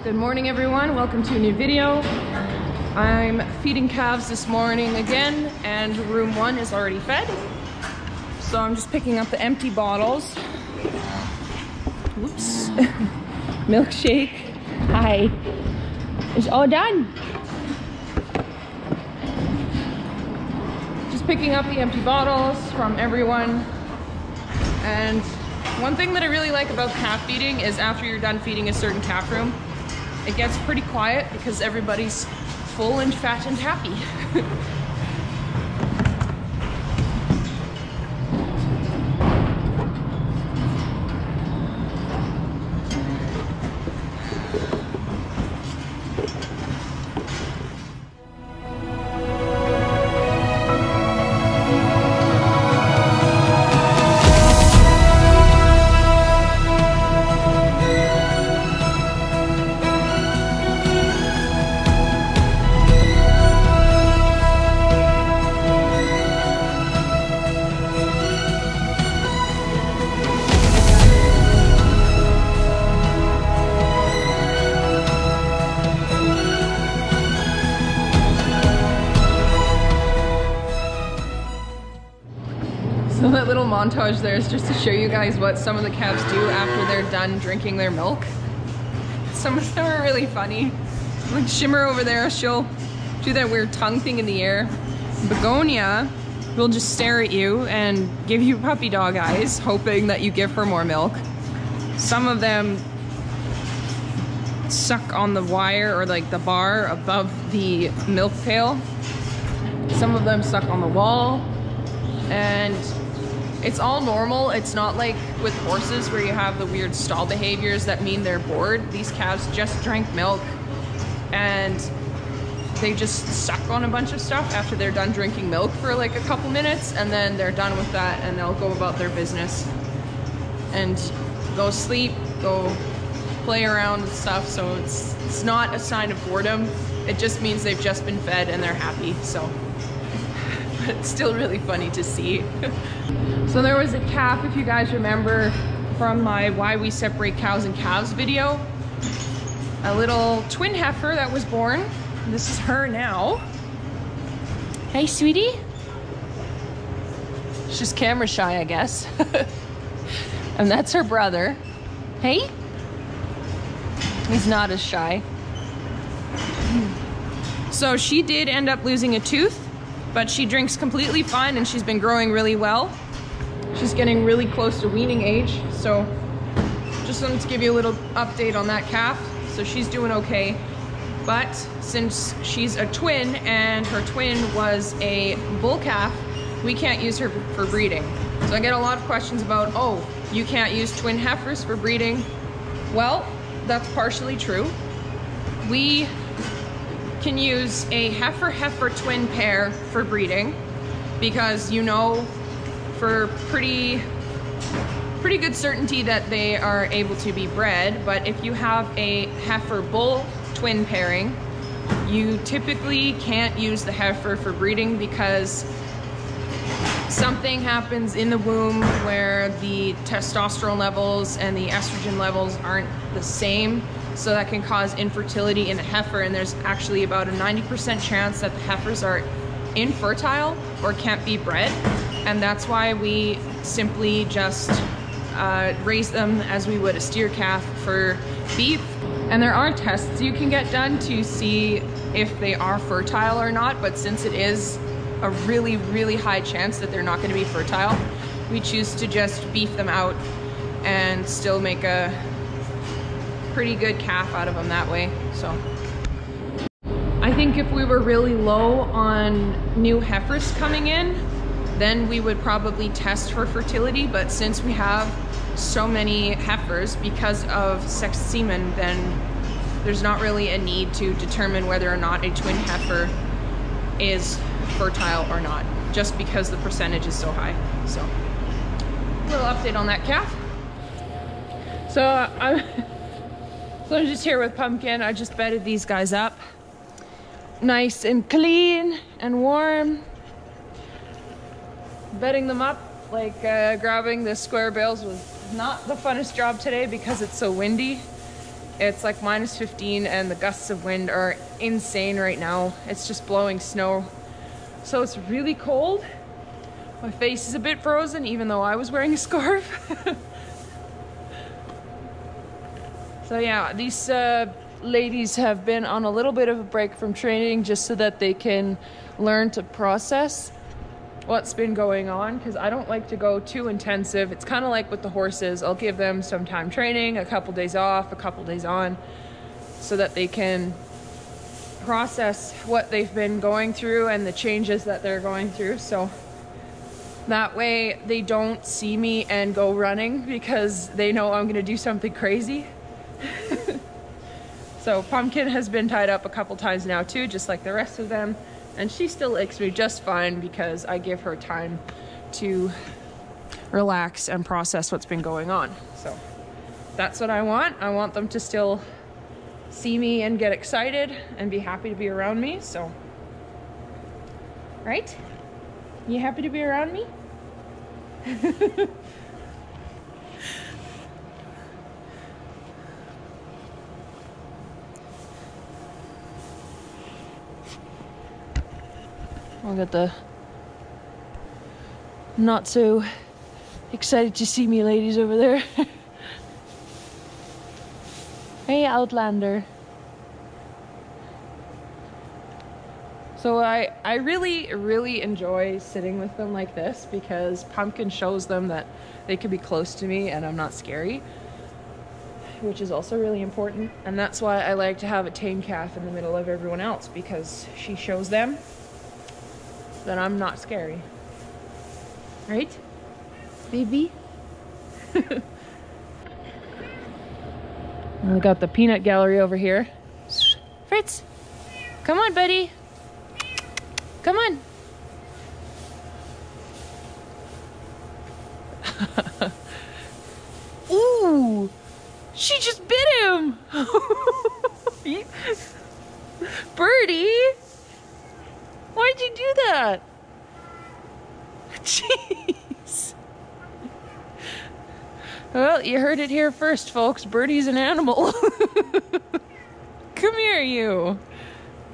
Good morning everyone, welcome to a new video. I'm feeding calves this morning again and room 1 is already fed. So I'm just picking up the empty bottles. Whoops. Milkshake. Hi. It's all done. Just picking up the empty bottles from everyone. And one thing that I really like about calf feeding is after you're done feeding a certain calf room, it gets pretty quiet because everybody's full and fat and happy. So that little montage there is just to show you guys what some of the calves do after they're done drinking their milk. Some of them are really funny. Like Shimmer over there, she'll do that weird tongue thing in the air. Begonia will just stare at you and give you puppy dog eyes, hoping that you give her more milk. Some of them suck on the wire or like the bar above the milk pail. Some of them suck on the wall. And it's all normal. It's not like with horses where you have the weird stall behaviors that mean they're bored. These calves just drank milk and they just suck on a bunch of stuff after they're done drinking milk for like a couple minutes, and then they're done with that and they'll go about their business and go sleep, go play around and stuff. So it's not a sign of boredom. It just means they've just been fed and they're happy. So but it's still really funny to see. So there was a calf, if you guys remember from my why we separate cows and calves video, a little twin heifer that was born. This is her now. Hey sweetie. She's camera shy, I guess. And that's her brother. Hey. He's not as shy. So she did end up losing a tooth, but she drinks completely fine and she's been growing really well. She's getting really close to weaning age. So just wanted to give you a little update on that calf. So she's doing okay. But since she's a twin and her twin was a bull calf, we can't use her for breeding. So I get a lot of questions about, oh, you can't use twin heifers for breeding. Well, that's partially true. We can use a heifer-heifer twin pair for breeding because you know for pretty good certainty that they are able to be bred. But if you have a heifer-bull twin pairing, you typically can't use the heifer for breeding because something happens in the womb where the testosterone levels and the estrogen levels aren't the same. So that can cause infertility in the heifer, and there's actually about a 90% chance that the heifers are infertile or can't be bred. And that's why we simply just raise them as we would a steer calf for beef. And there are tests you can get done to see if they are fertile or not, but since it is a really, really high chance that they're not going to be fertile, we choose to just beef them out and still make a pretty good calf out of them that way. So I think if we were really low on new heifers coming in, then we would probably test for fertility. But since we have so many heifers because of sexed semen, then there's not really a need to determine whether or not a twin heifer is fertile or not, just because the percentage is so high. So a little update on that calf. So I'm just here with Pumpkin. I just bedded these guys up. Nice and clean and warm. Bedding them up, like grabbing the square bales was not the funnest job today because it's so windy. It's like -15 and the gusts of wind are insane right now. It's just blowing snow. So it's really cold. My face is a bit frozen even though I was wearing a scarf. So yeah, these ladies have been on a little bit of a break from training just so that they can learn to process what's been going on, because I don't like to go too intensive. It's kind of like with the horses. I'll give them some time training, a couple days off, a couple days on, so that they can process what they've been going through and the changes that they're going through. So that way they don't see me and go running because they know I'm gonna do something crazy. So Pumpkin has been tied up a couple times now too, just like the rest of them. And she still likes me just fine because I give her time to relax and process what's been going on. So that's what I want. I want them to still see me and get excited and be happy to be around me. So, right? You happy to be around me? I'll get the not so excited to see me ladies over there. Hey, Outlander. So I really enjoy sitting with them like this because Pumpkin shows them that they can be close to me and I'm not scary, which is also really important. And that's why I like to have a tame calf in the middle of everyone else, because she shows them that I'm not scary. Right? Baby? We got the peanut gallery over here. Fritz! Come on, buddy! Come on! Ooh! She just bit him! Birdie! Why'd you do that? Jeez. Well, you heard it here first, folks. Birdie's an animal. Come here, you.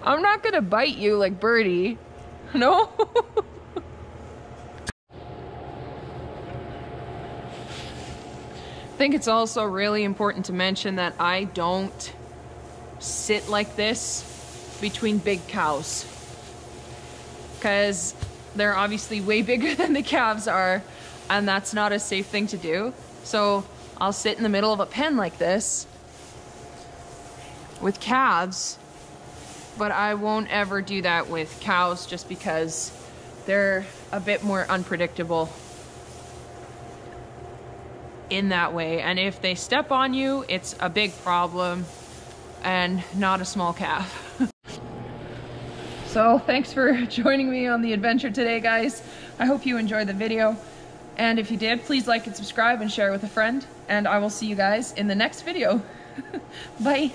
I'm not gonna bite you like Birdie. No? I think it's also really important to mention that I don't sit like this between big cows, because they're obviously way bigger than the calves are, and that's not a safe thing to do. So I'll sit in the middle of a pen like this with calves, but I won't ever do that with cows just because they're a bit more unpredictable in that way. And if they step on you, it's a big problem and not a small calf. So thanks for joining me on the adventure today, guys. I hope you enjoyed the video. And if you did, please like and subscribe and share with a friend. And I will see you guys in the next video. Bye.